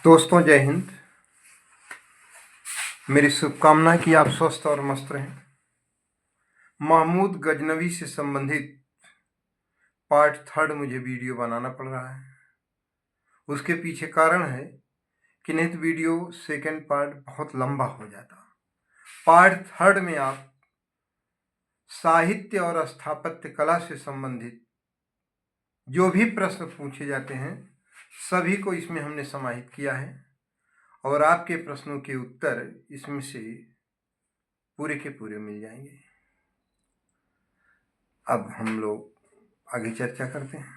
दोस्तों जय हिंद। मेरी शुभकामना है कि आप स्वस्थ और मस्त रहें। महमूद गजनवी से संबंधित पार्ट 3 मुझे वीडियो बनाना पड़ रहा है। उसके पीछे कारण है कि नहीं तो वीडियो सेकंड पार्ट बहुत लंबा हो जाता। पार्ट 3 में आप साहित्य और स्थापत्य कला से संबंधित जो भी प्रश्न पूछे जाते हैं सभी को इसमें हमने समाहित किया है और आपके प्रश्नों के उत्तर इसमें से पूरे के पूरे मिल जाएंगे। अब हम लोग आगे चर्चा करते हैं।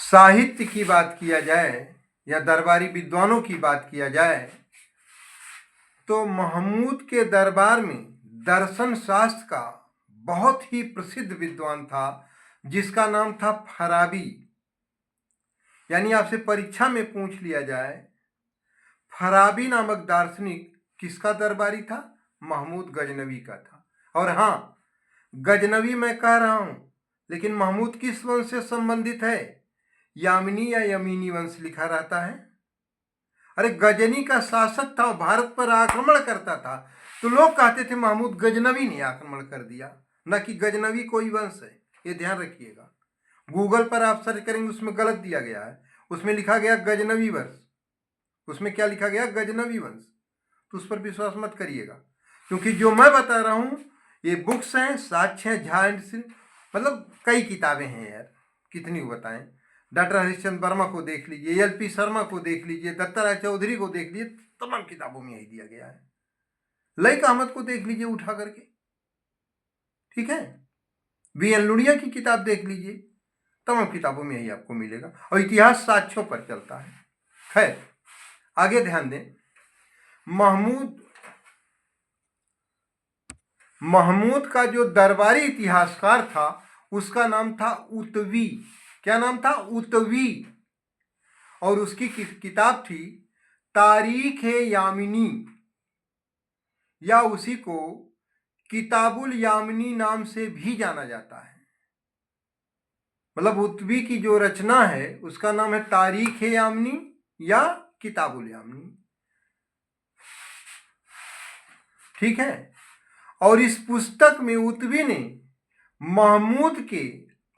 साहित्य की बात किया जाए या दरबारी विद्वानों की बात किया जाए तो महमूद के दरबार में दर्शन शास्त्र का बहुत ही प्रसिद्ध विद्वान था जिसका नाम था फराबी। यानी आपसे परीक्षा में पूछ लिया जाए फराबी नामक दार्शनिक किसका दरबारी था? महमूद गजनवी का था। और हाँ, गजनवी मैं कह रहा हूं लेकिन महमूद किस वंश से संबंधित है? यामिनी या यमीनी वंश लिखा रहता है। अरे गजनी का शासक था, भारत पर आक्रमण करता था तो लोग कहते थे महमूद गजनवी ने आक्रमण कर दिया, न कि गजनवी कोई वंश है। ये ध्यान रखिएगा। गूगल पर आप सर्च करेंगे उसमें गलत दिया गया है, उसमें लिखा गया गजनवी वंश। उसमें क्या लिखा गया? गजनवी वंश। तो उस पर विश्वास मत करिएगा क्योंकि जो मैं बता रहा हूं ये बुक्स हैं, साक्ष्य हैं, झा एंड सिंह, मतलब कई किताबें हैं यार, कितनी बताएं। डॉक्टर हरिश्चंद्र वर्मा को देख लीजिए, एल.पी. शर्मा को देख लीजिए, दत्ताराय चौधरी को देख लीजिए, तमाम किताबों में यही दिया गया है। लईक अहमद को देख लीजिए उठा करके, ठीक है। V.N. लुड़िया की किताब देख लीजिए, तमाम किताबों में यही आपको मिलेगा और इतिहास साक्ष्यों पर चलता है। खैर आगे ध्यान दें। महमूद का जो दरबारी इतिहासकार था उसका नाम था उतवी। क्या नाम था? उतवी। और उसकी किताब थी तारीख यामिनी, या उसी को किताबुल यामिनी नाम से भी जाना जाता है। मतलब उतवी की जो रचना है उसका नाम है तारीख यामिनी या किताबुल यामिनी, ठीक है। और इस पुस्तक में उतवी ने महमूद के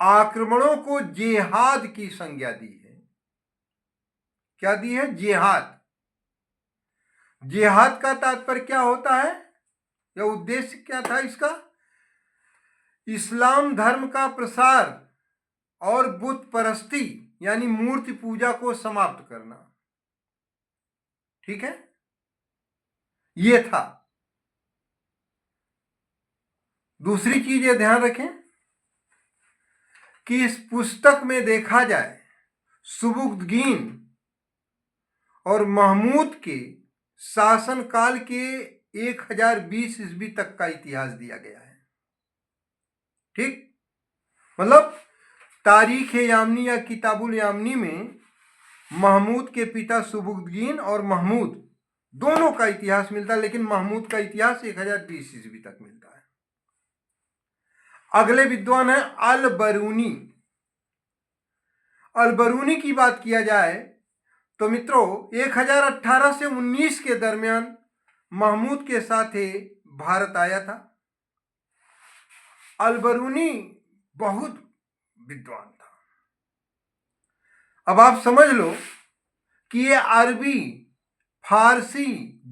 आक्रमणों को जिहाद की संज्ञा दी है। क्या दी है? जिहाद। जिहाद का तात्पर्य क्या होता है या उद्देश्य क्या था इसका? इस्लाम धर्म का प्रसार और बुत परस्ती यानी मूर्ति पूजा को समाप्त करना, ठीक है। ये था। दूसरी चीज ये ध्यान रखें कि इस पुस्तक में देखा जाए सुबुक्तगीन और महमूद के शासनकाल के 1020 ईस्वी तक का इतिहास दिया गया है, ठीक। मतलब तारीख यामिनी या किताबुल यामिनी में महमूद के पिता सुबुक्तगीन और महमूद दोनों का इतिहास मिलता है, लेकिन महमूद का इतिहास 1020 ईस्वी तक मिलता है। अगले विद्वान है अल बरूनी। अल बरूनी की बात किया जाए तो मित्रों 1018 से 19 के दरमियान महमूद के साथ भारत आया था। अल बरूनी बहुत विद्वान था। अब आप समझ लो कि ये अरबी, फारसी,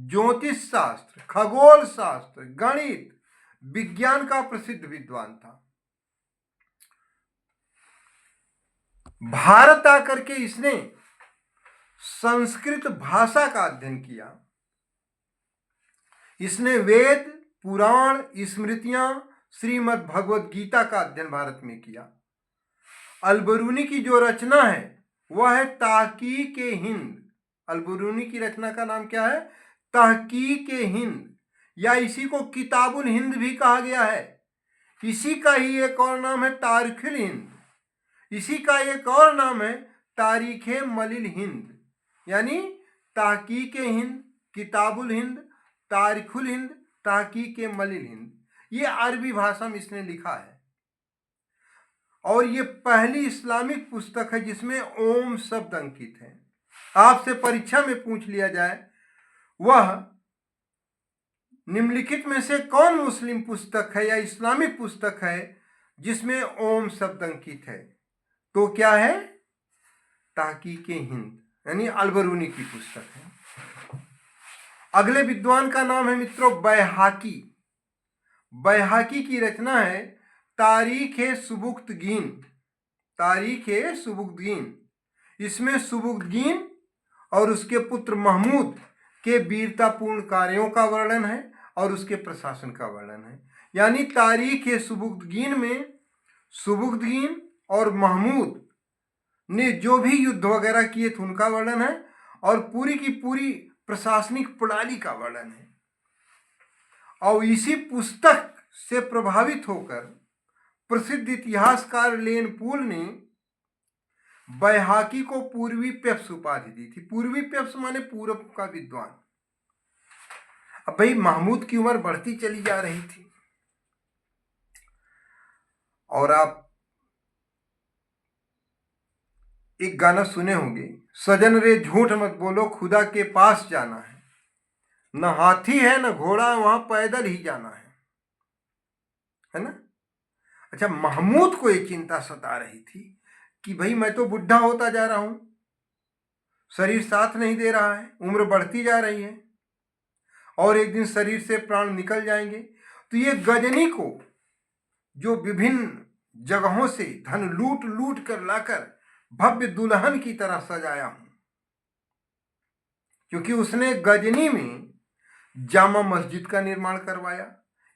ज्योतिष शास्त्र, खगोल शास्त्र, गणित, विज्ञान का प्रसिद्ध विद्वान था। भारत आकर के इसने संस्कृत भाषा का अध्ययन किया। इसने वेद, पुराण, स्मृतियां, श्रीमद् भगवद गीता का अध्ययन भारत में किया। अल बरूनी की जो रचना है वह है तहकीक हिंद। अल बरूनी की रचना का नाम क्या है? तहकीक हिंद, या इसी को किताबुल हिंद भी कहा गया है। इसी का ही एक और नाम है तारीखुल हिंद। इसी का एक और नाम है तारीख मलिल हिंद। यानी तहकीक हिंद, किताबुल हिंद, तारीखुल हिंद, तहकीक मलिल हिंद। ये अरबी भाषा में इसने लिखा है और ये पहली इस्लामिक पुस्तक है जिसमें ओम शब्द अंकित है। आपसे परीक्षा में पूछ लिया जाए, वह निम्नलिखित में से कौन मुस्लिम पुस्तक है या इस्लामिक पुस्तक है जिसमें ओम शब्द अंकित है, तो क्या है? तहकीक हिंद यानी अलबरूनी की पुस्तक है। अगले विद्वान का नाम है मित्रों बैहाकी। बैहाकी की रचना है तारीख सुबुक्तगीन। तारीख सुबुक्तगीन। इसमें सुबुक्तगीन और उसके पुत्र महमूद के वीरतापूर्ण कार्यों का वर्णन है और उसके प्रशासन का वर्णन है। यानी तारीख सुबुक्तगीन में सुबुक्तगीन और महमूद ने जो भी युद्ध वगैरह किए थे उनका वर्णन है और पूरी की पूरी प्रशासनिक प्रणाली का वर्णन है। और इसी पुस्तक से प्रभावित होकर प्रसिद्ध इतिहासकार लेन पूल ने बैहाकी को पूर्वी पेप्स उपाधि दी थी। पूर्वी पेप्स माने पूरब का विद्वान। अब भाई महमूद की उम्र बढ़ती चली जा रही थी और आप एक गाना सुने होंगे, सजन रे झूठ मत बोलो खुदा के पास जाना है, न हाथी है न घोड़ा, वहां पैदल ही जाना है ना। अच्छा, महमूद को ये चिंता सता रही थी कि भाई मैं तो बुढ़ा होता जा रहा हूं, शरीर साथ नहीं दे रहा है, उम्र बढ़ती जा रही है और एक दिन शरीर से प्राण निकल जाएंगे। तो ये गजनी को जो विभिन्न जगहों से धन लूट लूट कर लाकर भव्य दुल्हन की तरह सजाया हूं, क्योंकि उसने गजनी में जामा मस्जिद का निर्माण करवाया,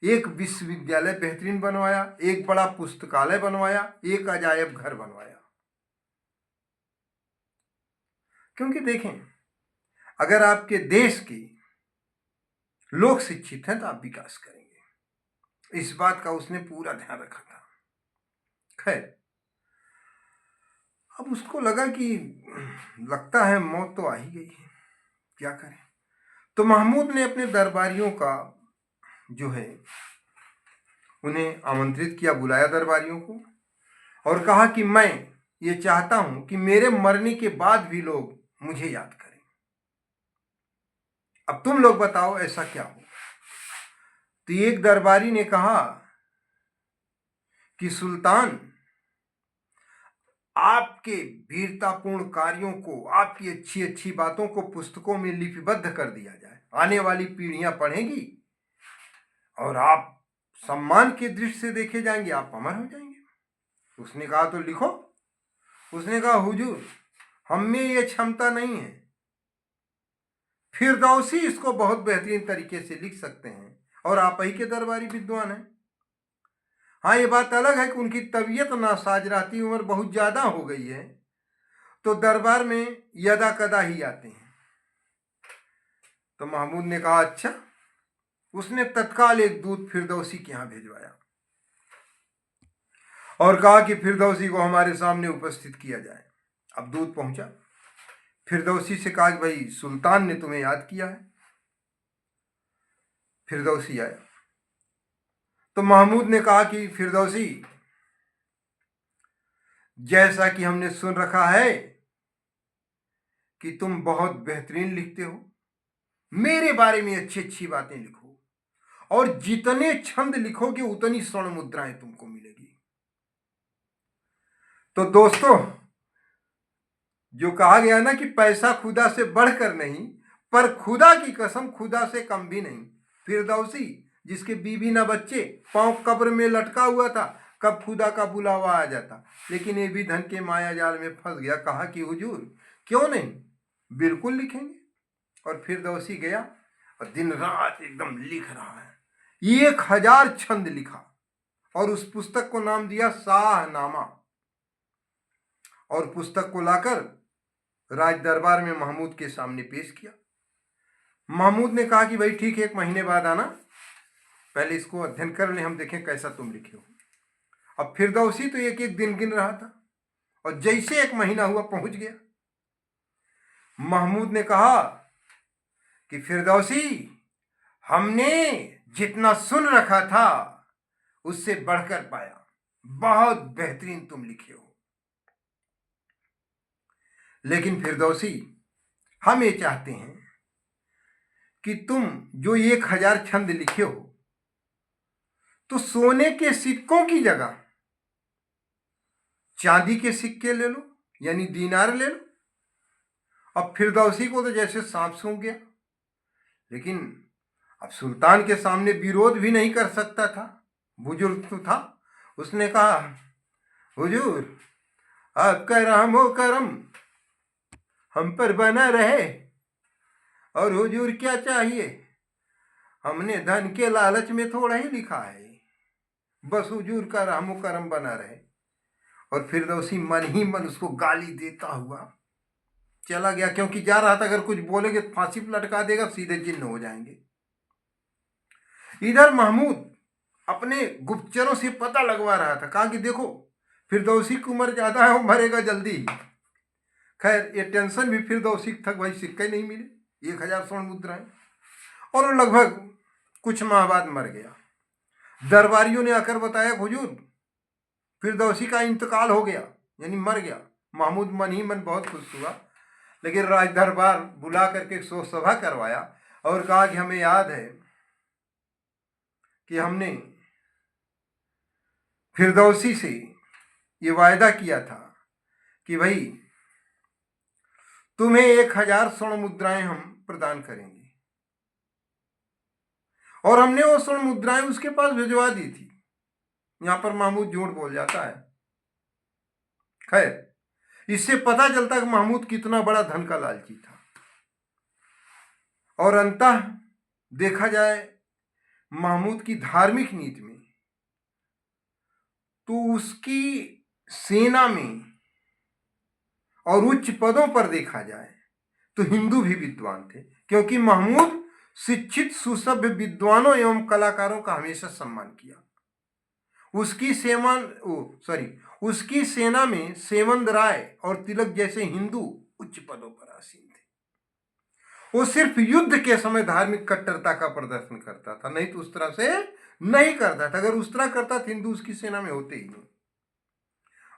एक विश्वविद्यालय बेहतरीन बनवाया, एक बड़ा पुस्तकालय बनवाया, एक अजायब घर बनवाया। क्योंकि देखें, अगर आपके देश के लोग शिक्षित हैं तो आप विकास करेंगे, इस बात का उसने पूरा ध्यान रखा था। खैर, अब उसको लगा कि लगता है मौत तो आ ही गई है, क्या करें। तो महमूद ने अपने दरबारियों का जो है उन्हें आमंत्रित किया, बुलाया दरबारियों को और कहा कि मैं ये चाहता हूं कि मेरे मरने के बाद भी लोग मुझे याद करें। अब तुम लोग बताओ ऐसा क्या हो। तो एक दरबारी ने कहा कि सुल्तान, आपके वीरतापूर्ण कार्यों को, आपकी अच्छी अच्छी बातों को पुस्तकों में लिपिबद्ध कर दिया जाए, आने वाली पीढ़ियां पढ़ेंगी और आप सम्मान की दृष्टि से देखे जाएंगे, आप अमर हो जाएंगे। उसने कहा तो लिखो। उसने कहा हुजूर, हम में ये क्षमता नहीं है, फिरदौसी इसको बहुत बेहतरीन तरीके से लिख सकते हैं और आप ही के दरबारी विद्वान हैं। हाँ, ये बात अलग है कि उनकी तबीयत नासाज रहती, उम्र बहुत ज्यादा हो गई है, तो दरबार में यदा कदा ही आते हैं। तो महमूद ने कहा अच्छा। उसने तत्काल एक दूत फिरदौसी के यहां भेजवाया और कहा कि फिरदौसी को हमारे सामने उपस्थित किया जाए। अब दूत पहुंचा, फिरदौसी से कहा कि भाई सुल्तान ने तुम्हें याद किया है। फिरदौसी आया तो महमूद ने कहा कि फिरदौसी, जैसा कि हमने सुन रखा है कि तुम बहुत बेहतरीन लिखते हो, मेरे बारे में अच्छी अच्छी बातें लिखो और जितने छंद लिखोगे उतनी स्वर्ण मुद्राएं तुमको मिलेगी। तो दोस्तों, जो कहा गया ना कि पैसा खुदा से बढ़कर नहीं, पर खुदा की कसम खुदा से कम भी नहीं। फिरदौसी जिसके बीवी ना बच्चे, पांव कब्र में लटका हुआ था, कब खुदा का बुलावा आ जाता, लेकिन ये भी धन के माया जाल में फंस गया। कहा कि हुजूर क्यों नहीं, बिल्कुल लिखेंगे। और फिरदौसी गया और दिन रात एकदम लिख रहा है, 1000 छंद लिखा और उस पुस्तक को नाम दिया शाहनामा। और पुस्तक को लाकर राज दरबार में महमूद के सामने पेश किया। महमूद ने कहा कि भाई ठीक है, 1 महीने बाद आना, पहले इसको अध्ययन कर ले, हम देखें कैसा तुम लिखे हो। अब फिरदौसी तो एक एक दिन गिन रहा था और जैसे 1 महीना हुआ पहुंच गया। महमूद ने कहा कि फिरदौसी, हमने जितना सुन रखा था उससे बढ़कर पाया, बहुत बेहतरीन तुम लिखे हो। लेकिन फिरदौसी, हम ये चाहते हैं कि तुम जो 1000 छंद लिखे हो तो सोने के सिक्कों की जगह चांदी के सिक्के ले लो, यानी दीनार ले लो। अब फिरदौसी को तो जैसे सांप सूंघ गया, लेकिन अब सुल्तान के सामने विरोध भी नहीं कर सकता था, बुजुर्ग तो था। उसने कहा, हुजूर आपका रहमो करम हम पर बना रहे, और हुजूर क्या चाहिए, हमने धन के लालच में थोड़ा ही लिखा है, बस हुजूर का रहमो करम बना रहे। और फिरदौसी मन ही मन उसको गाली देता हुआ चला गया, क्योंकि जा रहा था अगर कुछ बोलेंगे तो फांसी पर लटका देगा, सीधे जिन्न हो जाएंगे। इधर महमूद अपने गुप्तचरों से पता लगवा रहा था, कहा कि देखो फिरदौसी की उम्र ज्यादा है, वो मरेगा जल्दी ही। खैर ये टेंशन भी फिरदौसी था, भाई सिक्के नहीं मिले, 1000 स्वर्ण मुद्राएं, और वो लगभग कुछ माह बाद मर गया। दरबारियों ने आकर बताया, हुजूर फिरदौसी का इंतकाल हो गया, यानी मर गया। महमूद मन ही मन बहुत खुश हुआ, लेकिन राज दरबार बुला करके शोक सभा करवाया और कहा कि हमें याद है कि हमने फिरदौसी से ये वायदा किया था कि भाई तुम्हें 1000 स्वर्ण मुद्राएं हम प्रदान करेंगे, और हमने वो स्वर्ण मुद्राएं उसके पास भिजवा दी थी। यहां पर महमूद झूठ बोल जाता है। खैर इससे पता चलता है कि महमूद कितना बड़ा धन का लालची था। और अंततः देखा जाए महमूद की धार्मिक नीति में, तो उसकी सेना में और उच्च पदों पर देखा जाए तो हिंदू भी विद्वान थे, क्योंकि महमूद शिक्षित सुसभ्य विद्वानों एवं कलाकारों का हमेशा सम्मान किया। उसकी सेना में सेवंद राय और तिलक जैसे हिंदू उच्च पदों पर आसीन थे। वो सिर्फ युद्ध के समय धार्मिक कट्टरता का प्रदर्शन करता था, नहीं तो उस तरह से नहीं करता था। अगर उस तरह करता तो हिंदू उसकी सेना में होते ही नहीं।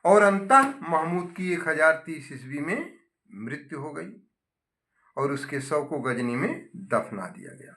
और अंततः महमूद की 1030 ईस्वी में मृत्यु हो गई और उसके शव को गजनी में दफना दिया गया।